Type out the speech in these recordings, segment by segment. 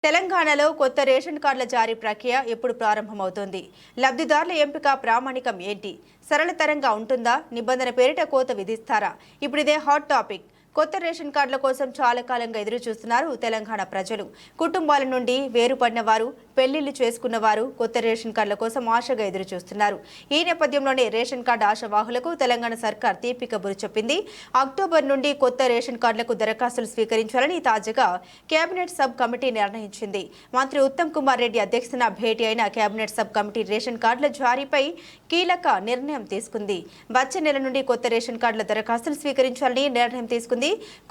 తెలంగాణలో కొత్త రేషన్ కార్డుల జారీ ప్రక్రియ ఎప్పుడు ప్రారంభమవుతోంది? లబ్ధిదారుల ఎంపిక ప్రామాణికం ఏంటి? సరళతరంగా ఉంటుందా? నిబంధన పేరిట కోత విధిస్తారా? ఇప్పుడు ఇదే హాట్ టాపిక్. కొత్త రేషన్ కార్డుల కోసం చాలా కాలంగా ఎదురు చూస్తున్నారు తెలంగాణ ప్రజలు. కుటుంబాల నుండి వేరుపడిన వారు, పెళ్లిళ్లు చేసుకున్న వారు కొత్త రేషన్ కార్డుల కోసం ఆశగా ఎదురు చూస్తున్నారు. ఈ నేపథ్యంలోనే రేషన్ కార్డు ఆశావాహులకు తెలంగాణ సర్కార్ తీపి కబురు చెప్పింది. అక్టోబర్ నుండి కొత్త రేషన్ కార్డులకు దరఖాస్తులు స్వీకరించాలని తాజాగా కేబినెట్ సబ్ కమిటీ నిర్ణయించింది. మంత్రి ఉత్తమ్ కుమార్ రెడ్డి అధ్యక్షతన భేటీ అయిన కేబినెట్ సబ్ కమిటీ రేషన్ కార్డుల జారీపై కీలక నిర్ణయం తీసుకుంది. వచ్చే నెల నుండి కొత్త రేషన్ కార్డుల దరఖాస్తులు స్వీకరించాలని నిర్ణయం తీసుకుంది.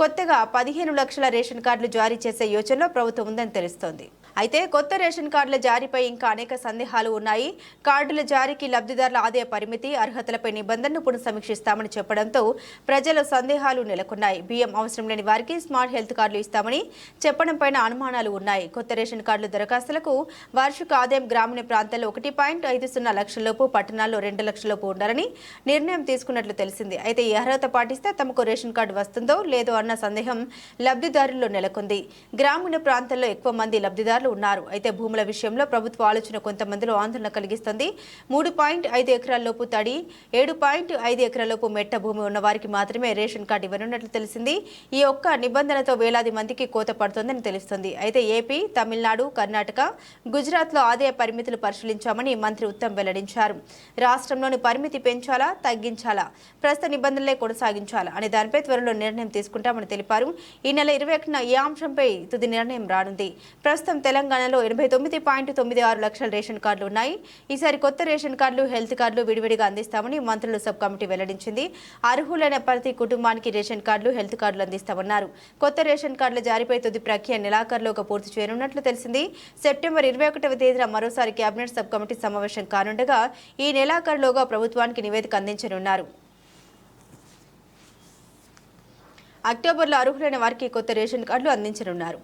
కొత్తగా 15 లక్షల రేషన్ కార్డులు జారీ చేసే యోచనలో ప్రభుత్వం ఉందని తెలుస్తోంది. అయితే కొత్త రేషన్ కార్డుల జారీపై ఇంకా అనేక సందేహాలు ఉన్నాయి. కార్డుల జారీకి లబ్ధిదారుల ఆదాయ పరిమితి, అర్హతలపై నిబంధనలు పునఃసమీక్షిస్తామని చెప్పడంతో ప్రజల సందేహాలు నెలకొన్నాయి. బియ్యం అవసరం లేని వారికి స్మార్ట్ హెల్త్ కార్డులు ఇస్తామని చెప్పడంపై అనుమానాలు ఉన్నాయి. కొత్త రేషన్ కార్డుల దరఖాస్తులకు వార్షిక ఆదాయం గ్రామీణ ప్రాంతాల్లో 1.50 లక్షలలోపు, పట్టణాల్లో 2 లక్షలలోపు ఉండాలని నిర్ణయం తీసుకున్నట్లు తెలిసింది. అయితే ఈ అర్హత పాటిస్తే తమకు రేషన్ కార్డు వస్తుందో లేదో అన్న సందేహం లబ్ధిదారుల్లో నెలకొంది. గ్రామీణ ప్రాంతాల్లో ఎక్కువ మంది లబ్ధిదారులు ఉన్నారు. అయితే భూముల విషయంలో ప్రభుత్వ ఆలోచన కొంతమందిలో ఆందోళన కలిగిస్తుంది. 3.5 ఎకరాల్లోపు తడి, 7.5 ఎకరాలలోపు మెట్ట భూమి ఉన్న వారికి మాత్రమే రేషన్ కార్డు ఇవ్వనున్నట్లు తెలిసింది. ఈ ఒక్క నిబంధనతో వేలాది మందికి కోత పడుతోందని తెలుస్తుంది. అయితే ఏపీ, తమిళనాడు, కర్ణాటక, గుజరాత్లో ఆదాయ పరిమితులు పరిశీలించామని మంత్రి ఉత్తమ్ వెల్లడించారు. రాష్ట్రంలోని పరిమితి పెంచాలా, తగ్గించాలా, ప్రస్తుత నిబంధనలే కొనసాగించాలా అనే దానిపై త్వరలో నిర్ణయం తీసుకుంటామని తెలిపారు. ఈ నెల 21న ఈ అంశంపై తుది నిర్ణయం రానుంది. ప్రస్తుతం తెలంగాణలో 89.96 లక్షల రేషన్ కార్డులు ఉన్నాయి. ఈసారి కొత్త రేషన్ కార్డులు, హెల్త్ కార్డులు విడివిడిగా అందిస్తామని మంత్రుల సబ్ కమిటీ వెల్లడించింది. అర్హులైన ప్రతి కుటుంబానికి రేషన్ కార్డులు, హెల్త్ కార్డులు అందిస్తామన్నారు. కొత్త రేషన్ కార్డుల జారీపై తుది ప్రక్రియ నెలాఖరులోగా పూర్తి చేయనున్నట్లు తెలిసింది. సెప్టెంబర్ 21వ తేదీన మరోసారి కేబినెట్ సబ్ కమిటీ సమావేశం కానుండగా ఈ నెలాఖరులోగా ప్రభుత్వానికి నివేదిక అందించనున్నారు. అక్టోబర్లో అర్హులైన వారికి కొత్త రేషన్ కార్డులు అందించనున్నారు.